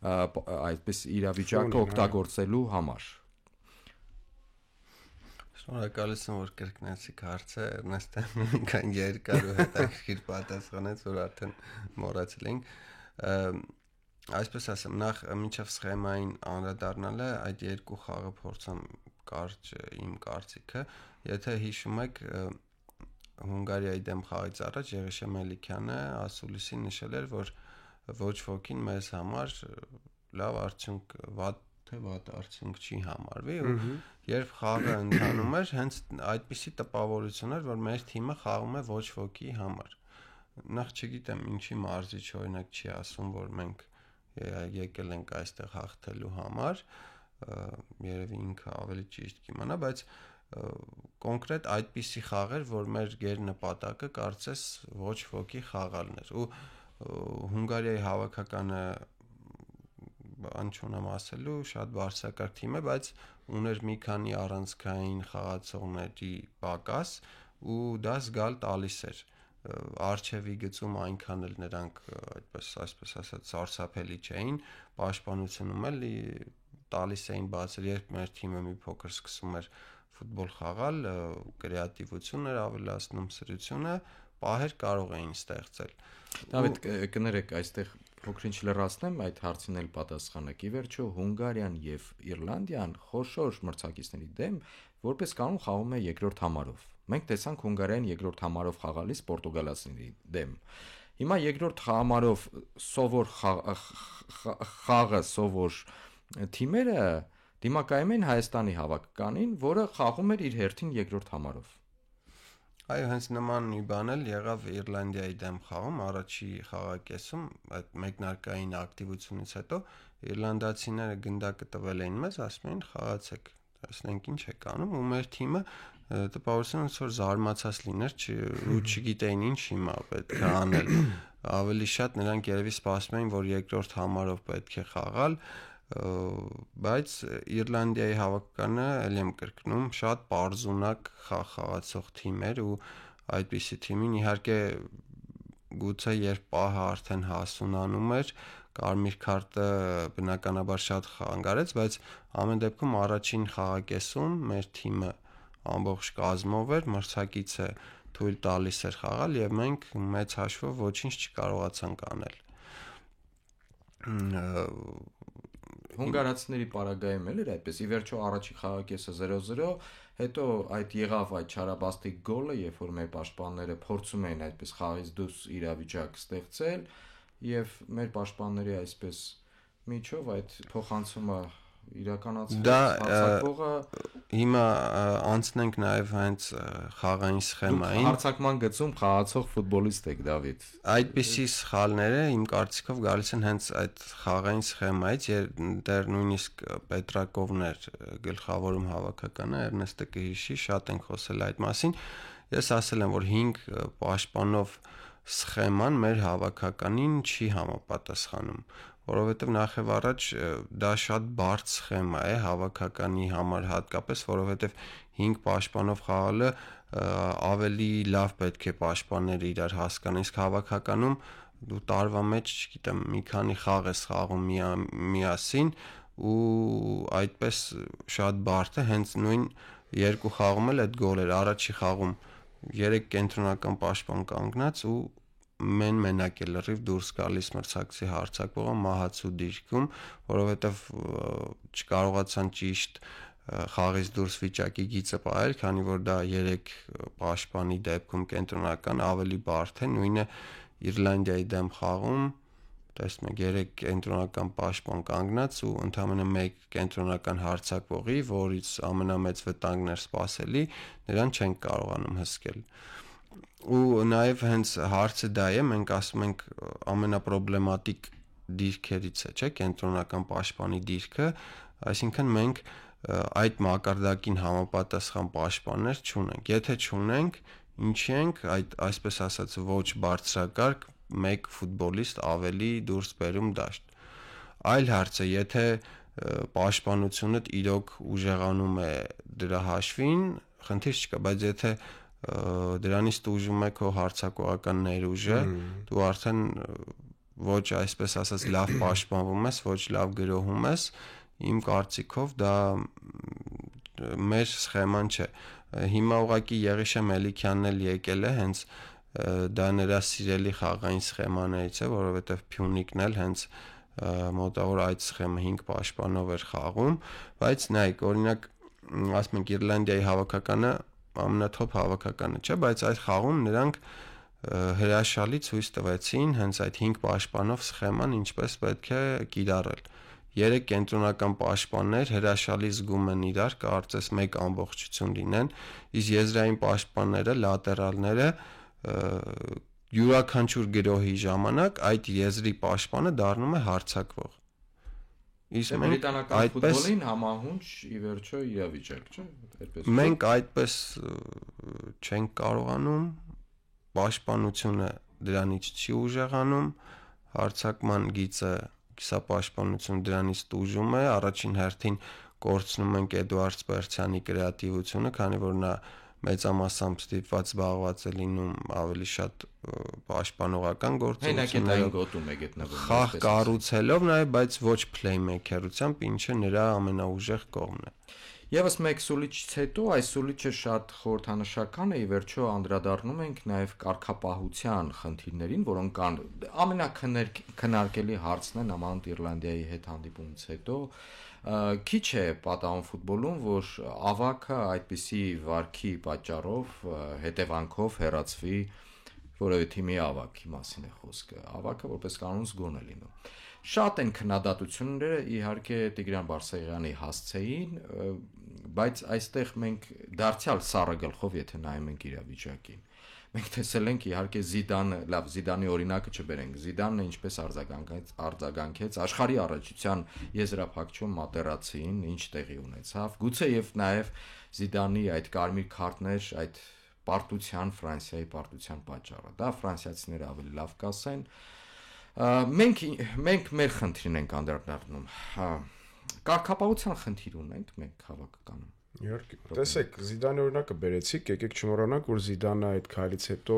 այդպես իրավիճակը օգտագործելու համար։ Շնորհակալություն, որ կրկնեցիք հարցը, Էրնեստը քան երկար ու հետաքրքիր պատասխանեց, որ արդեն մոռացել ենք։ Այսպես ասեմ, նախ մինչև սխեմային անդրադառնալը այդ երկու խաղը փորձեմ կարճ իմ կարծիքը, եթե հիշում եք Հունգարիայի դեմ խաղից առաջ Եղիշե Մելիքյանը ասուլիսին նշել էր, որ ոչ ոքին մեզ համար լավ արդյունք վատ արդյունք չի համարվի ու երբ խաղը ընթանում էր, հենց այդպիսի տպավորություն էր, որ մեր թիմը խաղում է ոչ ոքի համար։ Նախ չգիտեմ ինչի մարզիչ օրինակ չի ասում, որ մենք եկել ենք այստեղ հաղթելու համար, երևի ինքը ավելի ճիշտ կիմանա, բայց կոնկրետ այդպիսի խաղեր, որ մեր գերնպատակը կարծես ոչ ոքի խաղալն էր ու Հունգարիայի հավաքականը բան չունեմ ասելու, շատ բարձրակարգ թիմ է, բայց ուներ մի քանի առանցքային խաղացողների պակաս ու դա զգալ տալիս էր։ Արջևի գծում այնքան էլ նրանք այսպես ասած սարսափելի չէին, պաշտպանությունում էլ տալիս էին բացել, երբ մեր թիմը մի փոքր սկսում էր ֆուտբոլ խաղալ, կրեատիվություն էր ավելացնում, սրությունը, պահեր կարող էին ստեղծել։ Դավիթ, կներեք, այստեղ փոքրինչ լրացնեմ այդ հարցին էլ պատասխանեք։ Ի վերջո Հունգարիան եւ Իռլանդիան խոշոր մրցակիցների դեմ որպես կանոն խաղում է երկրորդ համարով։ Մենք տեսանք Հունգարիան երկրորդ համարով խաղալիս պորտուգալացիների դեմ։ Հիմա երկրորդ համարով սովոր թիմերը դիմակայում են Հայաստանի հավաքականին, որը խաղում էր իր հերթին երկրորդ համարով։ Այո, հենց նման մի բան էլ եղավ Իռլանդիայի դեմ խաղում, առաջի խաղակեսում, այդ մեկնարկային ակտիվությունից հետո իռլանդացիները գնդակը տվել էին մեզ, ասում էին խաղացեք, տեսնենք ինչ եք անում, ու մեր թիմը տպավորություն ոնց որ զարմացած լիներ, ու չգիտեին ինչ հիմա պետք է անել։ Ավելի շատ նրանք երևի սպասում էին, որ երկրորդ համարով պետք է խաղալ, բայց Իռլանդիայի հավաքականը, ելի եմ կրկնում, շատ պարզունակ խաղացող թիմ էր ու այդպիսի թիմին իհարկե գուցե երբ պահը արդեն հասունանում էր, կարմիր քարտը բնականաբար շատ խանգարեց, բայց ամեն դեպքում առաջին խաղակեսում մեր թիմը ամբողջ կազմով էր, մրցակիցը թույլ տալիս էր խաղալ եւ մենք մեծ հաշվով ոչինչ չկարողացանք անել։ Հունգարացիների պարագայում էլ էր այդպես։ Ի վերջո առաջի խաղակեսը 0-0, հետո այդ եղավ այդ չարաբաստիկ գոլը, երբ որ մեր պաշտպանները փորձում էին այդպես խաղից դուրս իրավիճակ ստեղծել, եւ մեր պաշտպանների այսպես միջով այդ փոխանցումը իրականացվեց հարձակվողը հիմա անցնենք նաև հենց խաղային սխեմային հարձակման գծում խաղացող ֆուտբոլիստ եք Դավիթ այդպիսի սխալները իմ կարծիքով գալիս են հենց այդ խաղային սխեմայից դեռ նույնիսկ Պետրակովն էր գլխավորում հավաքականը Էրնեստը կհիշի շատ ենք խոսել այդ մասին ես ասել եմ որ 5 պաշտպանով սխեման մեր հավաքականին չի համապատասխանում որովհետև նախև առաջ դա շատ բարդ սխեմա է հավաքականի համար հատկապես, որովհետև 5 պաշտպանով խաղալը ավելի լավ պետք է պաշտպանները իրար հասկանան, իսկ հավաքականում դու տարվա մեջ, չգիտեմ, մի քանի խաղ ես խաղում միասին ու այդպես շատ բարդ է, հենց նույն երկու խաղում էլ այդ գոլեր, առաջի խաղում 3 կենտրոնական պաշտպան կանգնած ու մենակ է լրիվ դուրս գալիս մրցակցի հարձակվողը մահացու դիրքում, որովհետև չկարողացան ճիշտ խաղից դուրս վիճակի գիծը պահել, քանի որ դա 3 պաշտպանի դեպքում կենտրոնական ավելի բարդ է, նույնը Իռլանդիայի դեմ խաղում տեսնում եք 3 կենտրոնական պաշտպան կանգնած ու ընդամենը 1 կենտրոնական հարձակվողի, որից ամենամեծ վտանգն էր սպասելի, նրան չենք կարողանում հսկել։ Ու նաև հենց հարցը դա է, մենք ասում ենք ամենապրոբլեմատիկ դիրքերից է, չէ՞, կենտրոնական պաշտպանի դիրքը, այսինքն մենք այդ մակարդակին համապատասխան պաշտպաններ չունենք։ Եթե չունենք, ինչի ենք այդ այսպես ասած ոչ բարձրակարգ մեկ ֆուտբոլիստ ավելի դուրս բերում դաշտ։ Այլ հարց է, եթե պաշտպանությունդ իրոք ուժեղանում է դրա հաշվին, խնդիր չկա, բայց եթե դրանից տուժում է քո հարձակողական ներուժը, դու արդեն ոչ այսպես ասած լավ պաշտպանվում ես, ոչ լավ գրոհում ես, իմ կարծիքով դա մեր սխեման չէ։ Հիմա ուղղակի Եղիշե Մելիքյանն էլ եկել է հենց դա նրա սիրելի խաղային սխեմաներից է, որովհետև Փյունիկն էլ հենց մոտավոր այդ սխեմը 5 պաշտպանով էր խաղում, բայց նայեք, օրինակ ասում ենք Իռլանդիայի հավաքականը ամենաթոփ հավաքականը չէ, բայց այդ խաղում նրանք հրաշալի ցույց տվեցին հենց այդ 5 պաշտպանով սխեման ինչպես պետք է կիրառել։ 3 կենտրոնական պաշտպաններ հրաշալի զգում են իրար, կարծես մեկ ամբողջություն լինեն, իսկ եզրային պաշտպանները, լատերալները յուրաքանչյուր գրոհի ժամանակ այդ եզրի պաշտպանը դառնում է հարձակվող։ Իսկ բրիտանական ֆուտբոլին համահունչ ի վերջո իրավիճակ, չէ՞, այդպես։ Մենք այդպես չենք կարողանում, պաշտպանությունը դրանից չի ուժեղանում, հարձակման գիծը կիսապաշտպանություն դրանից տուժում է, առաջին հերթին կորցնում ենք Էդուարդ Սպերցյանի կրեատիվությունը, քանի որ նա մեծամասամբ ստիպված զբաղված է լինում ավելի շատ պաշտպանողական գործողություններով, գոտում է գտնվում, խաղ կառուցելով նաև, բայց ոչ փլեյմեյքերությամբ, ինչը նրա ամենաուժեղ կողմն է։ Եվս մեկ սուլիչից հետո այս սուլիչը շատ խորհրդանշական է, ի վերջո անդրադառնում ենք նաև կարգապահության խնդիրներին, որոնք կան քննարկելի հարցն է նմանդ Իռլանդիայի հետ հանդիպումից հետո։ Քիչ է պատահում ֆուտբոլում, որ ավագը այդպիսի վարքի պատճառով հետևանքով հեռացվի որևէ թիմի ավագի մասին է խոսքը։ Ավագը որպես կանոն զգոն է լինում։ Շատ են քննադատությունները, իհարկե Տիգրան Բարսեղյանի հասցեին, բայց այստեղ մենք դարձյալ սառը գլխով եթե նայում ենք իրավիճակին, մենք տեսել ենք իհարկե Զիդանի օրինակը չբերենք, Զիդանը ինչպես արձագանքեց աշխարհի առաջության եզրափակչում մատերացին, ինչ տեղի ունեցավ, գուցե եւ նաեւ Զիդանի այդ կարմիր քարտներ, այդ Ֆրանսիայի պարտության պատճառը, դա ֆրանսիացիները ավելի լավ կասեն։ Մենք մեր խնդրին ենք անդրադառնում։ Կարգապահության խնդիր ունենք մենք հավաքականում։ Իհարկե։ Տեսեք, Զիդանի օրինակը բերեցիք, եկեք չմոռանանք, որ Զիդանը այդ քայլից հետո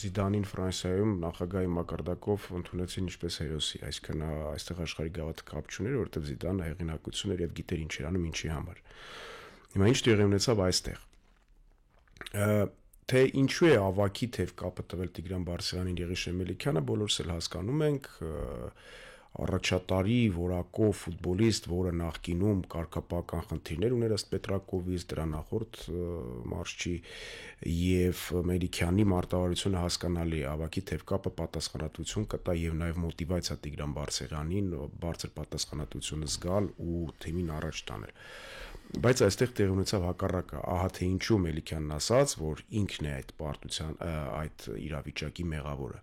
Զիդանին Ֆրանսիայում նախագահի մակարդակով ընդունեցին ինչպես հերոսի, այսինքն այստեղ աշխարհի գավաթը կապ չուներ, որովհետև Զիդանը հեղինակություն էր եւ գիտեր ինչ էր անում, ինչի համար։ Հիմա ինչ տեղի ունեցավ այստեղ։ Թե ինչու է ավակի թեև կապը տվել Տիգրան Բարսեղյանին Եղիշե Մելիքյանը, բոլորս էլ հասկանում ենք, առաջատարի որակով ֆուտբոլիստ, որը նախկինում կարգապահական խնդիրներ ուներ ըստ Պետրակովից, դրա նախորդ մարշչի եւ Մելիքյանի մարտավարությունը հասկանալի է, ավակի թեև կապը պատասխանատվություն կտա եւ նաեւ մոտիվացիա Տիգրան Բարսեղյանին բարձր պատասխանատվությունը զգալ ու թիմին առաջ տանել։ Բայց այստեղ տեղի ունեցավ հակառակը, ահա թե ինչու Մելիքյանն ասաց, որ ինքն է այդ պարտության, այդ իրավիճակի մեղավորը։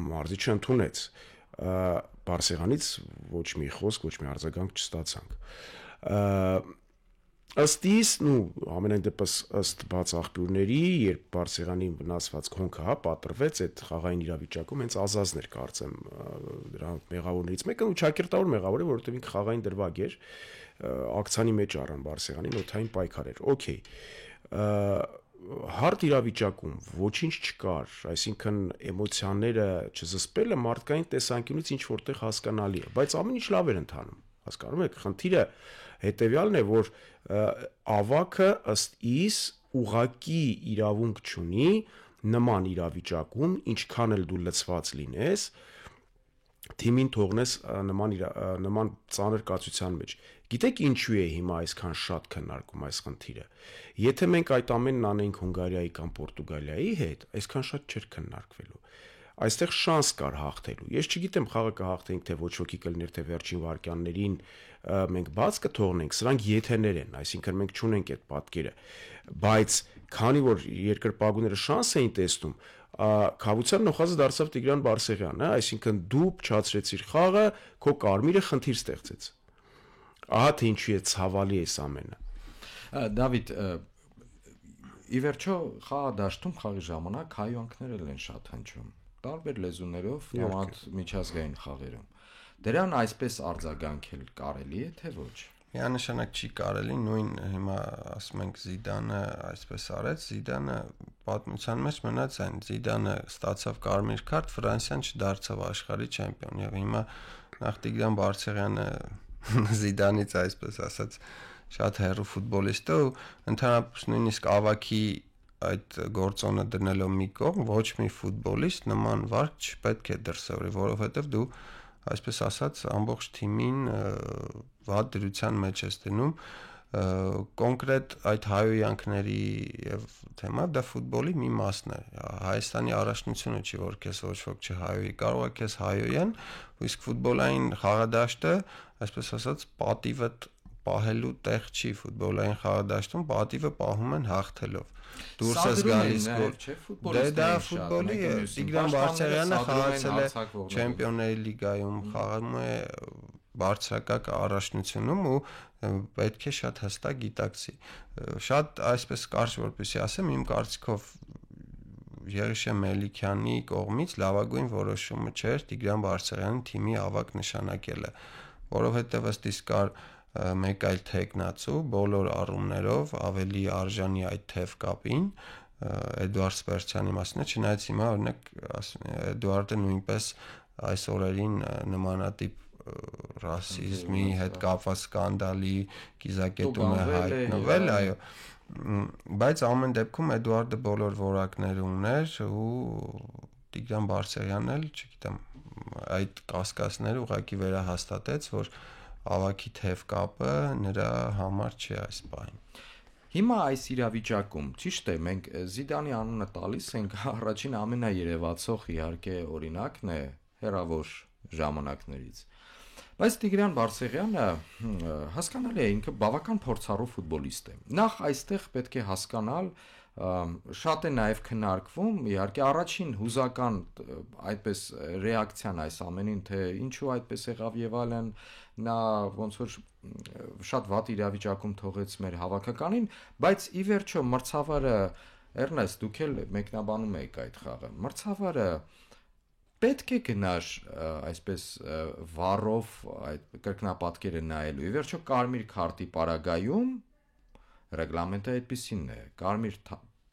Մարզիչը ընդունեց, Բարսեղյանից ոչ մի խոսք, ոչ մի արձագանք չստացանք։ Ըստ իս, ամենայն դեպս ըստ բաց աղբյուրների, երբ Բարսեղյանի վնասված քոնքը պատրվեց, այդ խաղային իրավիճակում հենց Ազազն էր կարծեմ դրա մեղավորներից մեկը, ու ճակերտավոր մեղավոր է, որովհետև ինքը խաղային դրվագ էր, ակցիանի մեջ առան Բարսեղյանին, օթային պայքար էր։ Okay։ Հարթ իրավիճակում ոչինչ չկար, այսինքն էմոցիաները չզսպելը մարդկային տեսանկյունից ինչ որտեղ հասկանալի է, բայց ամեն ինչ լավ էր ընթանում։ Հասկանում եք, խնդիրը հետեւյալն է, որ ավակը ըստ իս ուղակի իրավունք չունի նման իրավիճակում, ինչքան էլ դու լցված լինես, թիմին թողնես նման ծանր կացության մեջ։ Գիտեք ինչու է հիմա այսքան շատ քննարկում այս խնդիրը։ Եթե մենք այդ ամենն անենք Հունգարիայի կամ Պորտուգալիայի հետ, այսքան շատ չէր քննարկվելու։ այստեղ շանս կար հաղթելու։ Ես չգիտեմ խաղը կհաղթենք, թե ոչ ոքի կլներ, թե վերջին վարքյաններին մենք բաց կթողնենք, սրանք եթերներ են, այսինքն մենք չունենք այդ պատկերը, բայց քանի որ երկրպագուները շանս էին տեսնում, Քավության նոխազը դարձավ Տիգրան Բարսեղյանը, այսինքն դու փչացրեցիր խաղը, քո կարմիրը խնդիր ստեղծեց։ Ահա թե ինչու է ցավալի այս ամենը։ Դավիթ, ի վերջո խաղադաշտում խաղի ժամանակ հայոյանքներ են շատ հնչում, տարբեր լեզուներով, նմանած միջազգային խաղերում։ Դրան այսպես արձագանքել կարելի է, թե ոչ։ Միանշանակ չի կարելի, նույն հիմա ասում ենք Զիդանը այսպես արեց, Զիդանը պատմության մեջ մնաց այն, Զիդանը ստացավ կարմիր քարտ, Ֆրանսիան չդարձավ աշխարհի չեմպիոն եւ հիմա նախ Տիգրան Բարսեղյանը Զիդանից այսպես ասած շատ հեռու ֆուտբոլիստ է ու ընդհանրապես նույնիսկ ավակի այդ գործոնը դնելով մի կողմ ոչ մի ֆուտբոլիստ նման վարք չպետք է դրսևորի, որովհետեւ դու այսպես ասած ամբողջ թիմին վատ դրության մեջ ես դնում կոնկրետ այդ հայոյանքների եւ թեմա դա ֆուտբոլի մի մասն է Հայաստանի առաջնությունը չի որ քեզ ոչ ոք չհայոյի կարող է քեզ հայոյան իսկ ֆուտբոլային խաղադաշտը այսպես ասած պատիվը պահելու տեղ չի ֆուտբոլային խաղադաշտում պատիվը պահում են հաղթելով դուրս ես գալիս դա ֆուտբոլի է Տիգրան Բարսեղյանը խաղացել է Չեմպիոնների լիգայում խաղում է բարձրակարգ առաջնությունում ու պետք է շատ հստակ գիտակցի շատ այսպես կարճ որպեսզի ասեմ իմ կարծիքով Եղիշե Մելիքյանի կողմից լավագույն որոշումը չէր Տիգրան Բարսեղյանի թիմի ավակ նշանակելը որովհետև ըստ իս կար մեկ այլ թեկնածու բոլոր առումներով ավելի արժանի այդ թև կապին Էդուարդ Սպերցյանի մասն է չնայած հիմա օրինակ Էդուարդը նույնպես այս օրերին նմանատիպ ռասիզմի հետ կապված սկանդալի կիզակետում է հայտնվել այո բայց ամեն դեպքում Էդուարդը բոլոր որակները ուներ ու Տիգրան Բարսեղյանն էլ չգիտեմ այդ կասկածները ուղղակի վերահաստատեց որ ավակի թև կապը նրա համար չի այս բան։ Հիմա այս իրավիճակում, ճիշտ է, մենք Զիդանի անունը տալիս ենք առաջին ամենաերևացող իհարկե օրինակն է հերավոր ժամանակներից։ Բայց Տիգրան Բարսեղյանը հասկանալի է ինքը բավական փորձառու ֆուտբոլիստ է։ Նախ այստեղ պետք է հասկանալ շատ է նաև քննարկվում իհարկե առաջին հուզական այդպես ռեակցիան այս ամենին թե ինչու այդպես եղավ եւ այլն նա ոնց որ շատ վատ իրավիճակում թողեց մեր հավաքականին բայց ի վերջո մրցավարը Էրնեստ դուք էլ մեկնաբանում եք այդ խաղը մրցավարը պետք է գնար այսպես վառով այդ կրկնապատկերը նայելու ի վերջո կարմիր քարտի պարագայում ռեգլամենտը այդպեսին է կարմիր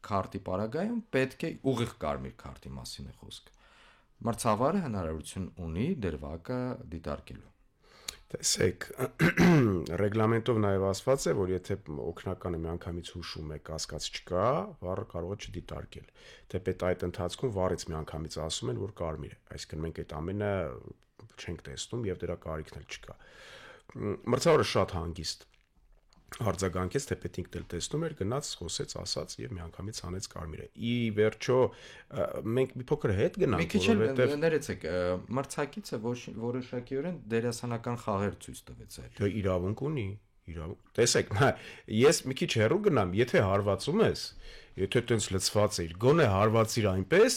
քարտի պարագայում պետք է ուղիղ կարմիր քարտի մասին է խոսքը մրցավարը հնարավորություն ունի դրվագը դիտարկելու տեսեք ռեգլամենտով նաև ասված է որ եթե օգնականը միանգամից հուշում է կասկած չկա վառը կարող է չդիտարկել թեպետ այդ ընթացքում վառից միանգամից ասում են որ կարմիր է այսինքն մենք այդ ամենը չենք տեսնում եւ դրա կարիքն էլ չկա մրցավարը շատ հանգիստ արձագանքեց թեպետ ինքն էլ տեսնում էր գնաց խոսեց ասաց եւ միանգամից հանեց կարմիրը ի վերջո մենք մի փոքր հետ գնանք որովհետեւ ներեցեք մրցակիցը որոշակիորեն դերասանական խաղեր ցույց տվեց այլ դե իրավունք ունի տեսեք ես մի քիչ հեռու գնամ եթե հարվածում ես եթե տենց լցված է գոնե հարվածիր այնպես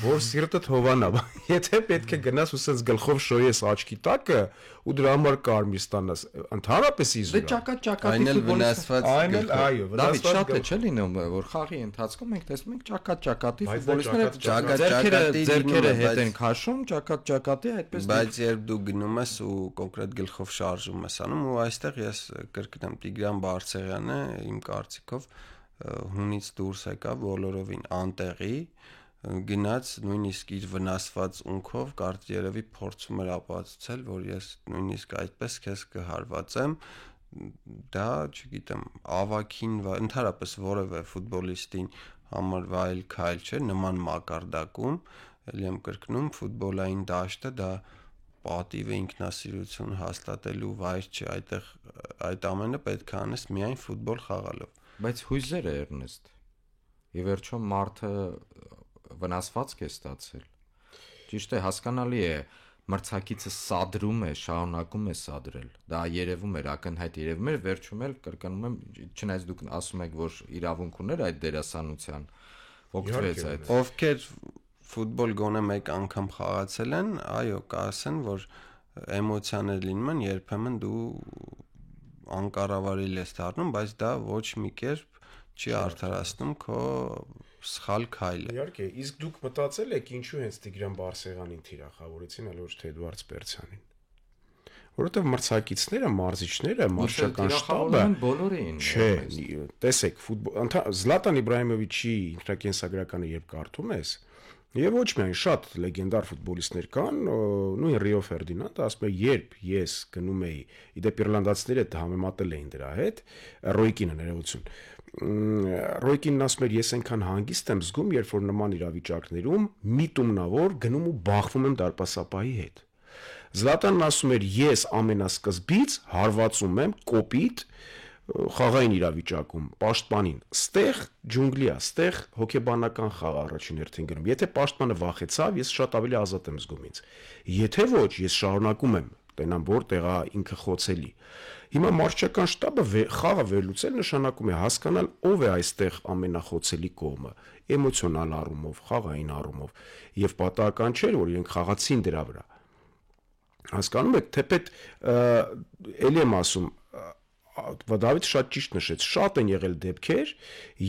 որ սիրտդ հովանա եթե պետք է գնաս ու սենց գլխով շոյես աչքի տակը ու դրա համար կարմիր ստանաս ընդհանրապես իզուր դե ճակատի վնասված այն էլ այո վնասված շատ է չէ լինում որ խաղի ընթացքում մենք տեսնում ենք ճակատի ֆուտբոլիստները ձեռքերը հետ են քաշում ճակատի այդպես բայց երբ դու գնում ես ու կոնկրետ գլխով շարժում ես անում ու այստեղ ես կրկնեմ Տիգրան Բարսեղյանը իմ կարծիքով հունից դուրս եկավ բոլորովին անտեղի գնաց նույնիսկ իր վնասված ունքով կարծ երևի փորձում էր ապացուցել որ ես նույնիսկ այդպես քեզ կհարվածեմ դա չգիտեմ ավակին ընդհանրապես որևէ ֆուտբոլիստին համար վայել քայլ չէ նման մակարդակում ելի եմ կրկնում ֆուտբոլային դաշտը դա պատիվ ինքնասիրություն հաստատելու վայր չէ այդտեղ այդ ամենը պետք է անես միայն ֆուտբոլ խաղալով բայց հույզեր է Էրնեստ ի վերջո մարդը վնասված է ստացել Ճիշտ է, հասկանալի է, մրցակիցը սադրում է, շարունակում է սադրել։ Դա երևում էր, ակնհայտ երևում էր, վերջում էլ կրկնում եմ, չնայած դուք ասում եք, որ իրավունք ուներ այդ դերասանության, օգտվեց այդ։ Ովքեր ֆուտբոլ գոնե մեկ անգամ խաղացել են, այո, կասեն, որ էմոցիաներ լինում են, երբեմն դու անկառավարելի ես դառնում, բայց դա ոչ մի կերպ չի արդարացնում քո սխալ քայլը։ Իհարկե, իսկ դուք մտածել եք ինչու հենց Տիգրան Բարսեղյանին թիրախավորեցին, այլ ոչ թե Էդվարդ Սպերցյանին։ Որովհետև մրցակիցները, մարզիչները, մարշական շտաբը բոլորին։ Չէ, տեսեք, Զլատան Իբրահիմովիչի ինքնակենսագրականը երբ կարդում ես, եւ ոչ միայն շատ լեգենդար ֆուտբոլիստներ կան, նույն Ռիո Ֆերդինանդը ասում է, երբ ես գնում էի, իդեպ իռլանդացիները դա համեմատել էին դրա հետ, Ռոյկինը ներողություն։ Ռոյկինն ասում էր, ես այնքան հանգիստ եմ զգում, երբ որ նման իրավիճակներում միտումնավոր գնում ու բախվում եմ դարպասապահի հետ։ Զլատանն ասում էր, ես ամենասկզբից հարվածում եմ կոպիտ խաղային իրավիճակում պաշտպանին։ Ստեղ ջունգլի է, ստեղ հոգեբանական խաղ առաջին հերթին գնում։ Եթե պաշտպանը վախեցավ, ես շատ ավելի ազատ եմ զգում ինձ։ Եթե ոչ, ես շարունակում եմ, տենամ որտեղ է ինքը խոցելի։ Հիմա մարշչական շտաբը խաղը վերլուծել նշանակում է հասկանալ ով է այստեղ ամենախոցելի կողմը, էմոցիոնալ առումով, խաղային առումով, եւ պատահական չէ, որ իրենք խաղացին դրա վրա։ Հասկանում եք, թեպետ էլի եմ ասում, Դավիթ շատ ճիշտ նշեց, շատ են եղել դեպքեր,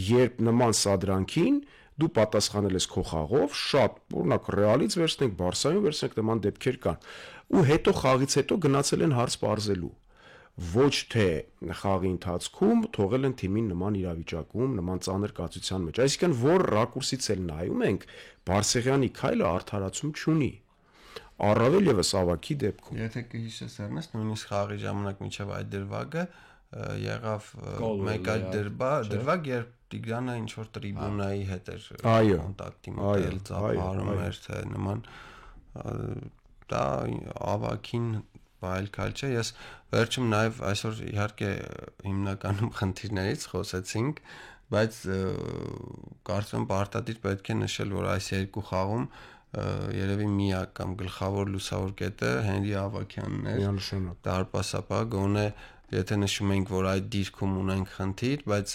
երբ նման սադրանքին դու պատասխանել ես քո խաղով, շատ, օրինակ Ռեալից վերցնենք, Բարսայում վերցնենք նման դեպքեր կան, ու հետո խաղից հետո գնացել են հարց բարձելու։ Ոչ թե խաղի ընթացքում թողել են թիմին նման իրավիճակում, նման ծանր կացության մեջ։ Այսինքն, որ ռակուրսից էլ նայում ենք, Բարսեղյանի քայլը արդարացում չունի։ Առավել եւս ավակի դեպքում։ Եթե կհիշես Էրնեստ, նույնիսկ խաղի ժամանակ միջև այդ դրվագը եղավ մեկ այլ դրվագ, երբ Տիգրանը ինչ որ տրիբունայի հետ էր կոնտակտի մտել, ծափարում էր, թե նման դա ավակին բայել քայլ չէ։ Ես վերջում նաև այսօր իհարկե հիմնականում խնդիրներից խոսեցինք, բայց կարծում եմ պարտադիր պետք է նշել, որ այս երկու խաղում երևի միակ կամ գլխավոր լուսավոր կետը Հենրի Ավագյանն էր։ Դարպասապահ գոնե եթե նշում ենք, որ այդ դիրքում ունենք խնդիր, բայց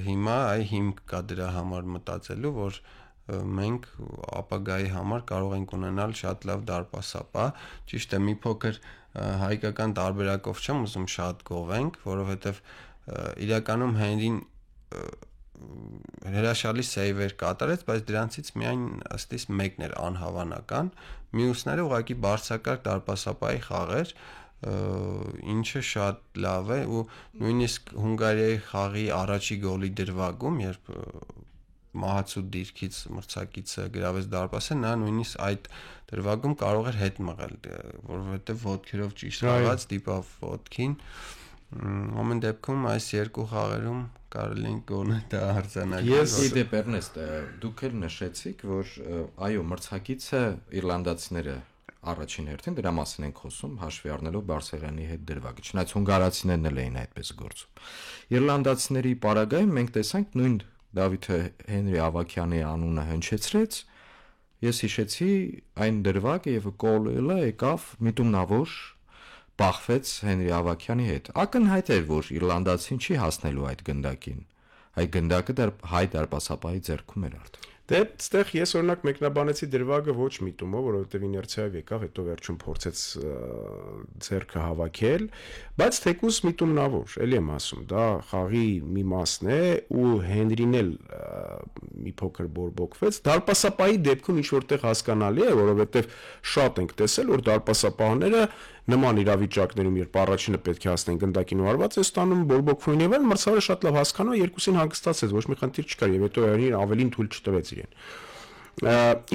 հիմա այ հիմք կա դրա համար մտածելու, որ մենք ապագայի համար կարող ենք ունենալ շատ լավ դարպասապահ։ Ճիշտ է, մի փոքր հայկական տարբերակով չեմ ուզում շատ գովենք, որովհետև իրականում Հենրին հրաշալի սեյվեր կատարեց, բայց դրանցից միայն ըստիս մեկն էր անհավանական, մյուսները ուղղակի բարձրակարգ դարպասապահի խաղեր, ինչը շատ լավ է ու նույնիսկ Հունգարիայի խաղի առաջի գոլի դրվագում, երբ մահացու դիրքից մրցակիցը գրավեց դարպասը, նա նույնիսկ այդ դրվագում կարող էր հետ մղել, որովհետև ոտքերով ճիշտ խաղաց, դիպավ ոտքին։ Ամեն դեպքում այս երկու խաղերում կարելի է գոնե դա արձանագրել։ Ես իդեպ Էրնեստ, դուք էլ նշեցիք, որ այո, մրցակիցը իռլանդացիները առաջին հերթին դրա մասին ենք խոսում, հաշվի առնելով Բարսեղյանի հետ դրվագը, չնայած հունգարացիներն էլ էին այդպես գործում։ Իռլանդացիների պարագայում մենք տեսանք նույն Դավիթը Հենրի Ավագյանի անունը հնչեցրեց, ես հիշեցի այն դրվագը եւ կոլը եկավ միտումնավոր բախվեց Հենրի Ավագյանի հետ։ Ակնհայտ էր, որ իռլանդացին չի հասնելու այդ գնդակին։ Այդ գնդակը հայ դարպասապահի ձեռքում էր արդեն։ Դե այդտեղ ես օրինակ մեկնաբանեցի դրվագը ոչ միտումով, որովհետև իներցիայով եկավ, հետո վերջում փորձեց ձեռքը հավաքել, բայց թեկուզ միտումնավոր, էլի եմ ասում, դա խաղի մի մասն է ու Հենրին էլ մի փոքր բորբոքվեց։ Դարպասապահի դեպքում ինչ որտեղ հասկանալի է, որովհետև շատ ենք տեսել, որ դարպասապահները նման իրավիճակներում, երբ առաջինը պետք է հասնեն գնդակին ու արված է ստանում, բորբոքվում եւ մրցավարը շատ լավ հասկանում, երկուսին հանգստացեց, ոչ մի խնդիր չկար եւ հետո Հենրին ավելին թույլ չտվեց իրեն։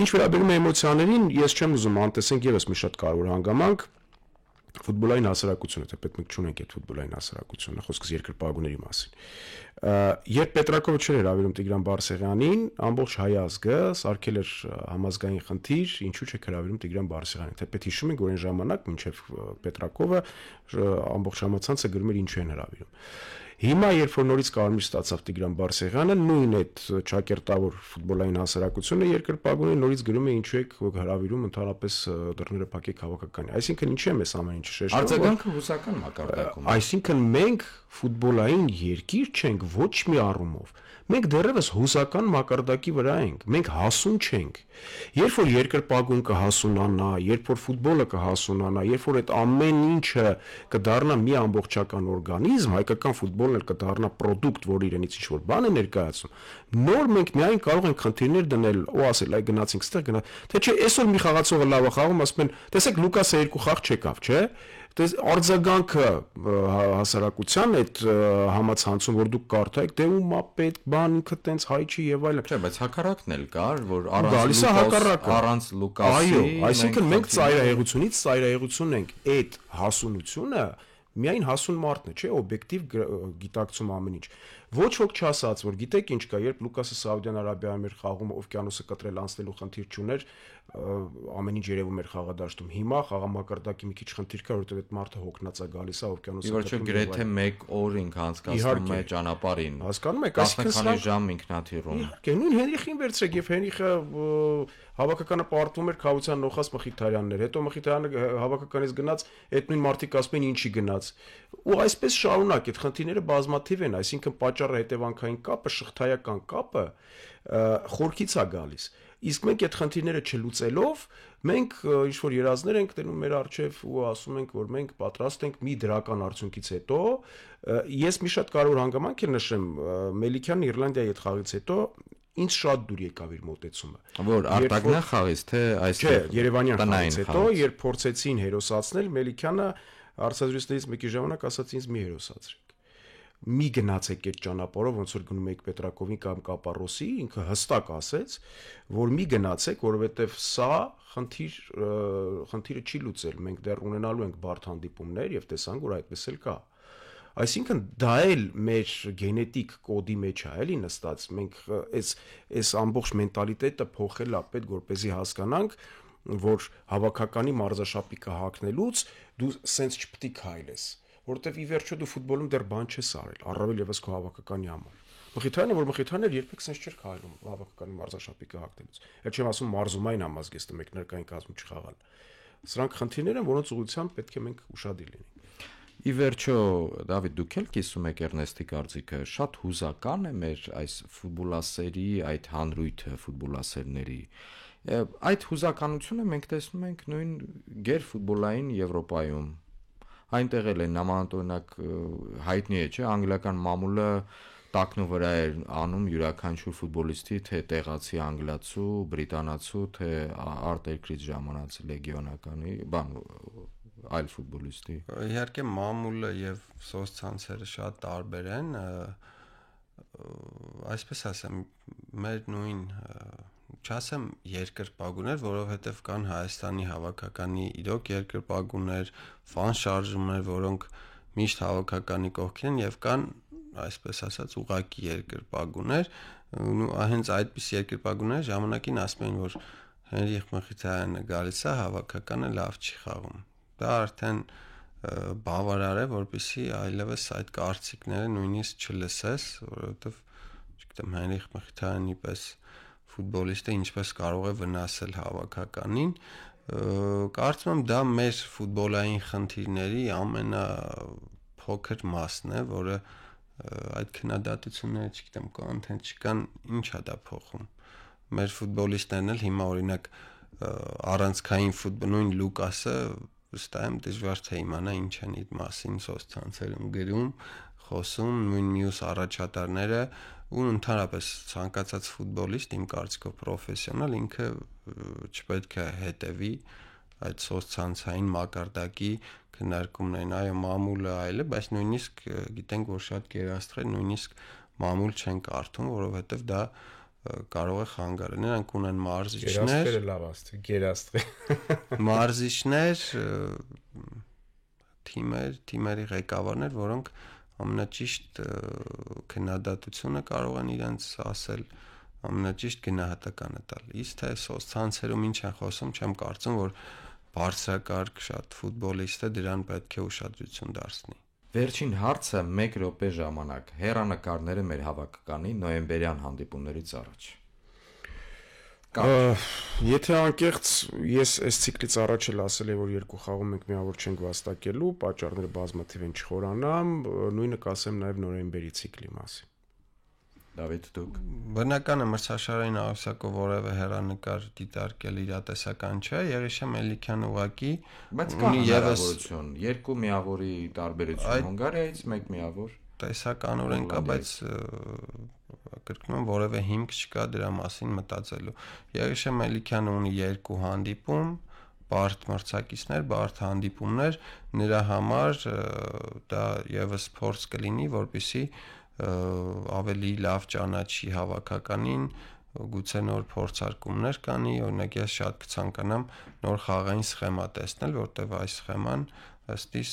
Ինչ վերաբերում է էմոցիաներին, ես չեմ ուզում անտեսենք եւս մի շատ կարևոր հանգամանք ֆուտբոլային հասարակությունը, թե պետք չունենք այդ ֆուտբոլային հասարակությունը, խոսքս երկրպագուների մասին։ Երբ Պետրակովը չէր հրավիրում Տիգրան Բարսեղյանին, ամբողջ հայ ազգը սարքել էր համազգային խնդիր, ինչու՞ չէ հրավիրում Տիգրան Բարսեղյանին։ Թե պետք հիշում եք, որ այն ժամանակ մինչև Պետրակովը ամբողջ համացանցը գրում էր ինչու են հրավիրում։ Հիմա երբ որ նորից կարմիր ստացավ Տիգրան Բարսեղյանը, նույն այդ ճակերտավոր ֆուտբոլային հասարակությունը երկրպագուներին նորից գրում է ինչու եք հրավիրում ընդհանրապես դռները փակեք հավաքականի։ Այսինքն ինչի՞ է մեզ ամեն ինչ շեշտում։ Արձագանքը հուսական մակարդակում։ Այսինքն մենք ֆուտբոլային երկիր չենք ոչ մի առումով։ Մենք դեռևս հուսական մակարդակի վրա ենք, մենք հասուն չենք։ Երբ որ երկրպագուն կհասունանա, երբ որ ֆուտբոլը կհասունանա, երբ որ այդ ամեն ինչը կդառնա մի ամբողջական օրգանիզմ, հայկական ֆուտբոլն էլ կդառնա պրոդուկտ, որ իրենից ինչ-որ բան է ներկայացնում, նոր մենք միայն կարող ենք խնդիրներ դնել, ու ասել, այ գնացինք ստեղ գնա, թե չէ, այսօր մի խաղացողը լավ է խաղում, ասում են, տեսեք Լուկասը 2 խաղ չեկավ, չէ՞։ Արձագանքը հասարակության այդ համացանցում որ դուք կարդայիք դե ումա պետք բան ինքը տենց հայ չի եւ այլն չէ բայց հակառակն էլ կար որ առանց Լուկասի այո այսինքն մենք ծայրահեղությունից ծայրահեղություն ենք այդ հասունությունը միայն հասուն մարդն է չէ օբյեկտիվ գիտակցում ամեն ինչ ոչ ոք չասաց որ գիտեք ինչ կա երբ Լուկասը Սաուդյան Արաբիայում էր խաղում օվկիանոսը կտրել անցնելու խնդիր չուներ ամեն ինչ երևում էր խաղադաշտում հիմա խաղամակարդակի մի քիչ խնդիր կա որովհետեւ այդ մարդը հոգնած է գալիս է օվկիանոսը կտրել գրեթե 1 օր ինք անցկացնում է ճանապարհին հասկանում եք այսինքն քանի ժամ ինքնաթիռում իհարկե նույն Հենրիխին վերցրեք եւ Հենրիխը հավաքականը պարտվում էր Խավության նոխած Մխիթարյանն էր հետո Մխիթարյանը հավաքականից գնաց այդ նույն մարդիկ ասում են ինչի գնաց ու այսպես շարունակ այդ խնդիրները բազմաթիվ են այսինքն պատճառը հետևանքային կապը շղթայական կապը խորքից է գալիս իսկ մենք այդ խնդիրները չլուծելով մենք ինչ որ երազներ ենք տենում մեր արչև ու ասում ենք որ մենք պատրաստ ենք մի դրական արդյունքից հետո ես մի շատ կարևոր հանգամանք եմ նշեմ Մելիքյանն Իռլանդիայի հետ խաղից հետո ինձ շատ դուր եկավ իր մոտեցումը որ արտագնա խաղից թե այստեղ չէ Երևանյան խաղից հետո երբ փորձեցին հերոսացնել Մելիքյանը արցազրույցներից մեկի ժամանակ ասաց ինձ մի հերոսացրեք մի գնացեք այդ ճանապարհով ոնց որ գնում եք Պետրակովին կամ Կապարոսի ինքը հստակ ասեց որ մի գնացեք որովհետև սա խնդիրը չի լուծել մենք դեռ ունենալու ենք բարդ հանդիպումներ եւ տեսանք որ այդպես էլ կա այսինքն դա էլ մեր գենետիկ կոդի մեջ է էլի նստած մենք այս ամբողջ մենտալիտետը փոխել է պետք որպեսզի հասկանանք որ հավաքականի մարզաշապիկը հակնելուց դու սենց չպետք է քայլես որովհետև ի վերջո դու ֆուտբոլում դեռ բան չես արել առավել եւս քո հավաքականի համար Մխիթարյանը որ Մխիթարյանը երբեք սենց չէր քայլում հավաքականի մարզաշապիկը հակնելուց այդ չեմ ասում մարզումային համազգեստը մեկ ներկային կազմում չխաղալ սրանք խնդիրներ են որոնց ուղղությամբ պետք է մենք ուշադիր լինենք Ի վերջո Դավիթ դուք եք կիսում եք Էրնեստի կարծիքը շատ հուզական է մեր այս ֆուտբոլասերի այդ հանրույթը ֆուտբոլասերների այդ հուզականությունը մենք տեսնում ենք նույն գերֆուտբոլային Եվրոպայում այնտեղ էլ է նմանօրինակ հայտնի է չէ անգլիական մամուլը տակնու վրա էր անում յուրաքանչյուր ֆուտբոլիստի թե տեղացի անգլիացու բրիտանացու թե արտերկրից ժամանած լեգիոնականի բան այլ ֆուտբոլիստի իհարկե մամուլը եւ սոցցանցերը շատ տարբեր են այսպես ասեմ մեր նույն չասեմ երկրպագուներ որովհետեւ կան Հայաստանի հավաքականի իրոք երկրպագուներ ֆան շարժումներ որոնք միշտ հավաքականի կողքին են եւ կան այսպես ասած ուղակի երկրպագուներ ու հենց այդպես երկրպագուներ ժամանակին ասում են որ Հենրիխ Մխիթարյանը գալիս է հավաքականը լավ չի խաղում դա արդեն բավարար է որպեսզի այլևս այդ կարծիքները նույնիսկ չլսես որովհետեւ չգիտեմ Հենրիխ Մխիթարյանի պես ֆուտբոլիստը ինչպես կարող է վնասել հավաքականին կարծում եմ դա մեր ֆուտբոլային խնդիրների ամենափոքր մասն է որը այդ քննադատությունները չգիտեմ կան թե չկան ինչա դա փոխում մեր ֆուտբոլիստներն էլ հիմա օրինակ առանցքային ֆուտբոլ նույն Լուկասը վստահ եմ դժվար թե իմանա ինչ են իր մասին սոցցանցերում գրում խոսում նույն մյուս առաջատարները ու ընդհանրապես ցանկացած ֆուտբոլիստ իմ կարծիքով պրոֆեսիոնալ ինքը չպետք է հետևի այդ սոցցանցային մակարդակի քննարկումներին այո մամուլը այլ է բայց նույնիսկ գիտենք որ շատ գերաստղեր նույնիսկ մամուլ չեն կարդում որովհետև դա կարող է խանգարել նրանք ունեն մարզիչներ գերաստղերը լավ ասցի գերաստղ մարզիչներ թիմերի ղեկավարներ որոնք ամենաճիշտ քննադատությունը կարող են իրենց ասել ամենաճիշտ գնահատականը տալ իսկ թե սոցցանցերում ինչ են խոսում չեմ կարծում որ բարձրակարգ շատ ֆուտբոլիստը դրան պետք է ուշադրություն դարձնի Վերջին հարցը 1 րոպե ժամանակ։ Հեռանկարները մեր հավաքականի նոյեմբերյան հանդիպումներից առաջ։ Եթե անկեղծ ես այս ցիկլից առաջ էլ ասել եմ, որ երկու խաղում ենք միավոր չենք վաստակելու, պատճառները բազմաթիվ են չխորանամ, նույնը կասեմ նաև նոյեմբերի ցիկլի մասին։ Դավիթ, դուք Բնական է մրցաշարային աղյուսակով որևէ հեռանկար դիտարկել իրատեսական չէ, Եղիշե Մելիքյանը ուղակի բայց կա հնարավորություն, երկու միավորի տարբերություն Հունգարիայից, մեկ միավոր տեսականորեն կա, բայց կրկնում որևէ հիմք չկա դրա մասին մտածելու։ Եղիշե Մելիքյանը ունի 2 հանդիպում, բարդ մրցակիցներ, բարդ հանդիպումներ, նրա համար դա եւս փորձ կլինի, որպեսզի ավելի լավ ճանաչի հավաքականին, գուցե նոր փորձարկումներ կանի, օրինակ ես շատ կցանկանամ նոր խաղային սխեմա տեսնել, որտեղ այս սխեման ըստիս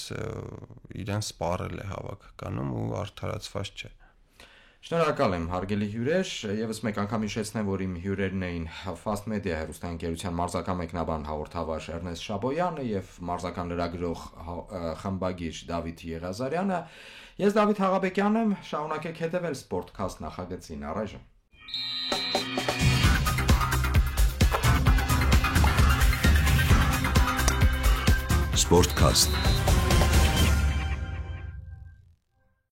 իրեն սպառել է հավաքականում ու արդարացված չէ։ Շնորհակալ եմ, հարգելի հյուրեր, եւս մեկ անգամ հիշեցնեմ, որ իմ հյուրերն էին Fast Media հեռուստաընկերության մարզական մեկնաբան հաղորդավար Էրնեստ Շաբոյանը եւ մարզական լրագրող խմբագիր Դավիթ Եղազարյանը։ Ես Դավիթ Հաղաբեկյանն եմ, շարունակեք հետևել Sportcast նախագծին առայժմ։ Sportcast